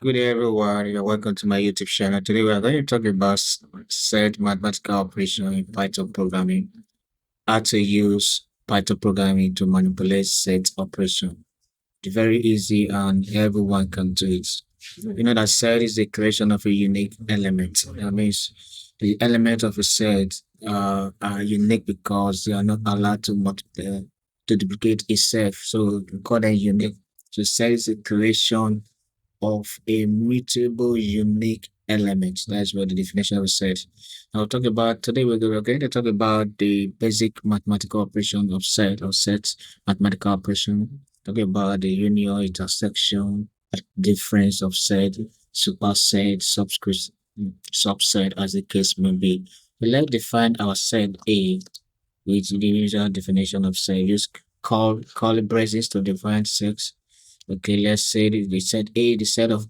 Good day, everyone. You're welcome to my YouTube channel. Today, we are going to talk about set mathematical operation in Python programming. How to use Python programming to manipulate set operation. It's very easy and everyone can do it. You know that set is the creation of a unique element. That means the elements of a set are unique because they are not allowed to multiply to duplicate itself. So we call them unique. So set is the creation of a mutable unique element. That's what the definition of a set. I'll talk about today we're going to talk about the basic mathematical operation of set or set mathematical operation. Talking about the union, intersection, difference of set, superset, subset as the case may be. We let's define our set A with the usual definition of set. Use call braces to define sets. Okay, let's say the set A, the set of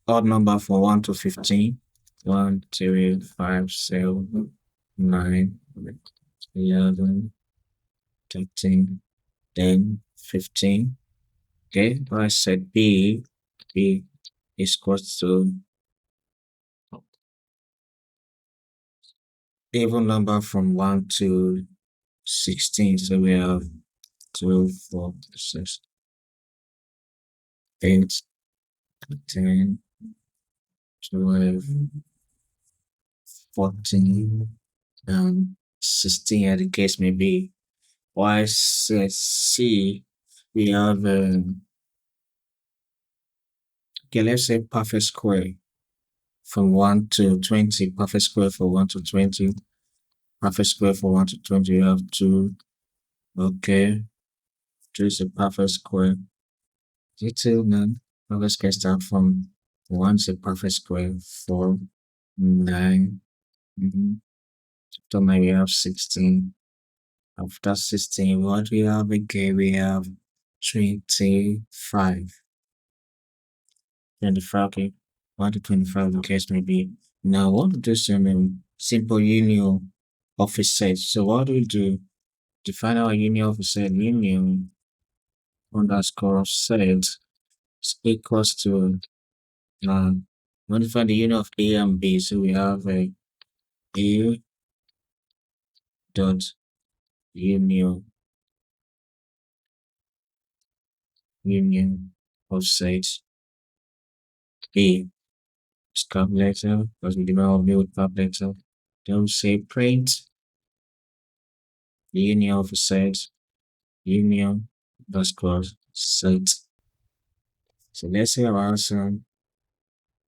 odd number from 1 to 15. 1, 2, 5, 7, 9, 11, 13, then 15. Okay, but I said B is equals to even number from 1 to 16. So we have 2, 4, 6, 8, 10, 12, 14, and 16, as the case may be. Why set C, we have, okay, let's say perfect square from 1 to 20, perfect square for 1 to 20, perfect square for 1 to 20, you have 2, okay, 2 is a perfect square. Detail none. Now let's get started from 1 is a perfect square, 4, 9, after 9 we have 16, after 16, what we have again, we have 25. 25, okay. 1 to 25, the case may be. Now, I want to do some simple union of a set. So, what do we do? Define our union of a set. Union underscore set is equals to, want to find the union of A and B. So, we have a dot union of set B. It's calculator because we develop build calculator. Then we say print the union of a set union underscore set. So let's say our answer.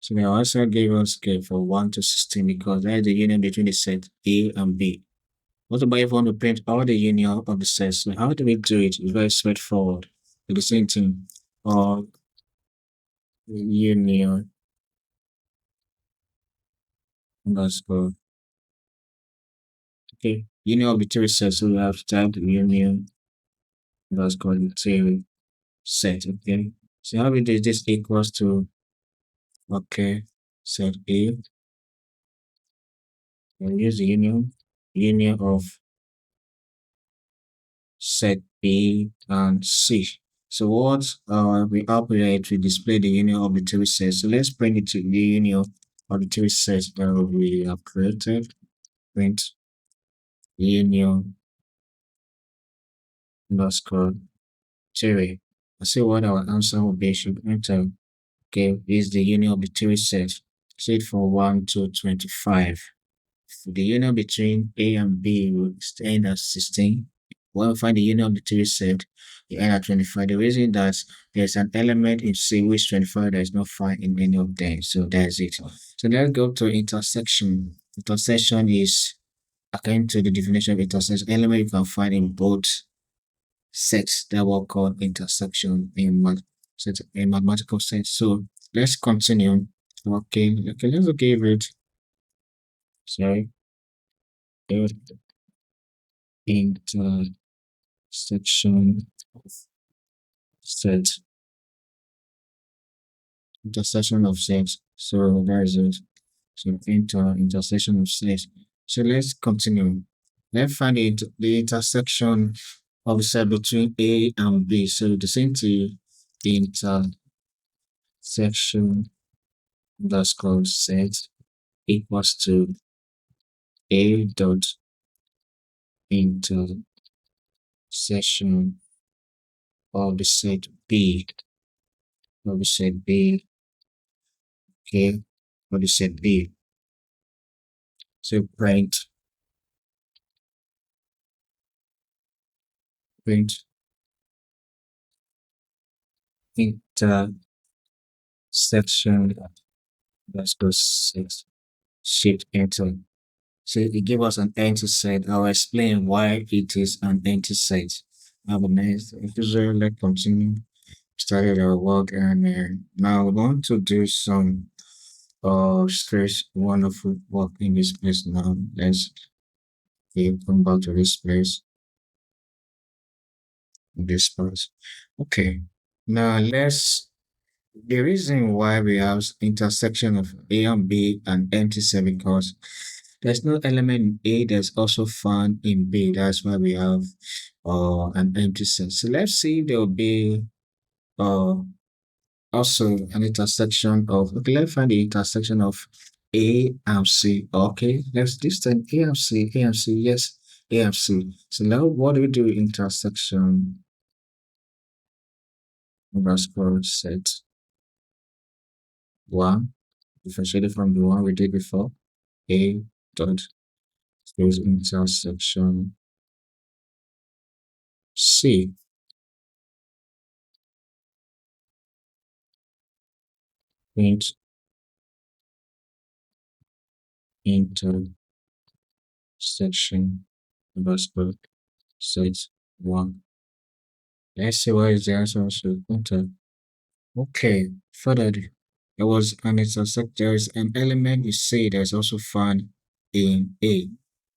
So the answer gave us for 1 to 16 because that is the union between the set A and B. What about if we want to print all the union of the sets? So how do we do it? It's very straightforward. It's the same thing. Or union underscore. Okay, union of the three sets. So we have to type the union underscore the three set. Okay. So how we do this equals to, okay, set A and use the union of set B and C. So what we operate to display the union of the three sets. So let's bring it to the union of the three sets that we have created. Print union underscore three. I see what our answer will be. Should enter. Okay, is the union of the three sets. Set for 1 to 25. The union between A and B will end at 16. When we find the union of the three set, you end at 25. The reason that there's an element in C which 25 that is not found in any of them. So that's it. So let's go to intersection. Intersection is, according to the definition of intersection, element you can find in both sets that were called intersection in mathematical sense. So let's continue. Okay, let's give it, sorry, intersection set, intersection of sets. So there is it. So intersection of sets. So let's continue. Let's find the intersection of the set between A and B. So the same thing, the section underscore set equals to a dot into section of the set B of the set B, okay, of the set B. So print intersection underscore set shift enter. So it give us an empty set. I'll explain why it is an empty set. Have a nice user. Let's continue. Started our work and now we want to do some stress wonderful work in this place now. Let's come back to this place, this place. Okay. Now let's the reason why we have intersection of A and B and empty set because there's no element in A that's also found in B. That's why we have an empty set. So let's see if there will be uh also an intersection of okay, let's find the intersection of A and C. Okay, let's this time A and C, A and C, yes, A and C. So now what do we do intersection underscore set one differentiated from the one we did before? A dot goes intersection C print intersection underscore set one. Let's see what is the answer. So enter. Okay, further, there was an intersect. There is an element you say that's also found in A.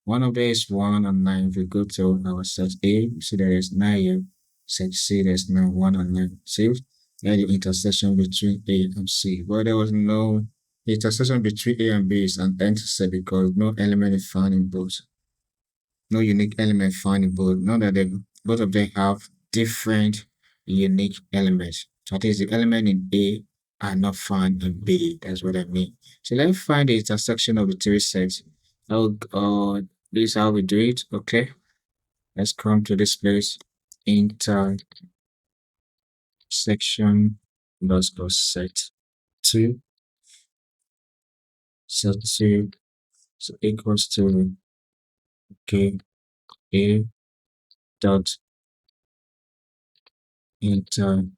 One of them is 1 and 9. If we go to our set A, we see there is 9 here. Set C, there's now 1 and 9. See, there the intersection between A and C. But there was no the intersection between A and B is an intercept because no element is found in both. No unique element found in both. Not that they both of them have different unique elements. So that is the element in A are not found in B. That's what I mean. So let's find the intersection of the three sets. Oh, this is how we do it. Okay. Let's come to this place. Intersection. Let's go set two. Set two. So equals to okay. A dot intersection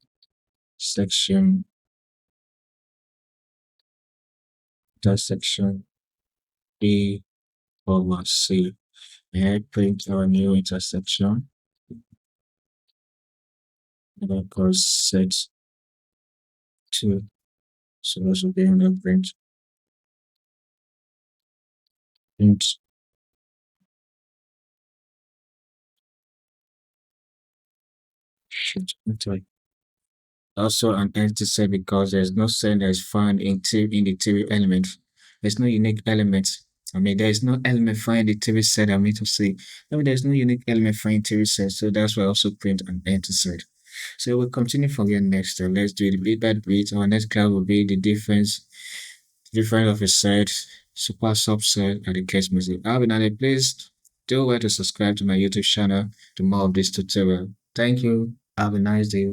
intersection B over C. And print our new intersection. And of course set two. So this will be on the print shoot. Also an empty set because there's no set that is found in the theory element. There's no unique element. I mean, there's no element found in the theory set. I mean to say, I mean, there's no unique element found in theory set. So that's why I also print an empty set. So we'll continue from here next time. Let's do it bit by bit. Our next class will be the difference of a set, super subset, and the case music. Have another please do well to subscribe to my YouTube channel to more of this tutorial. Thank you. Have a nice day.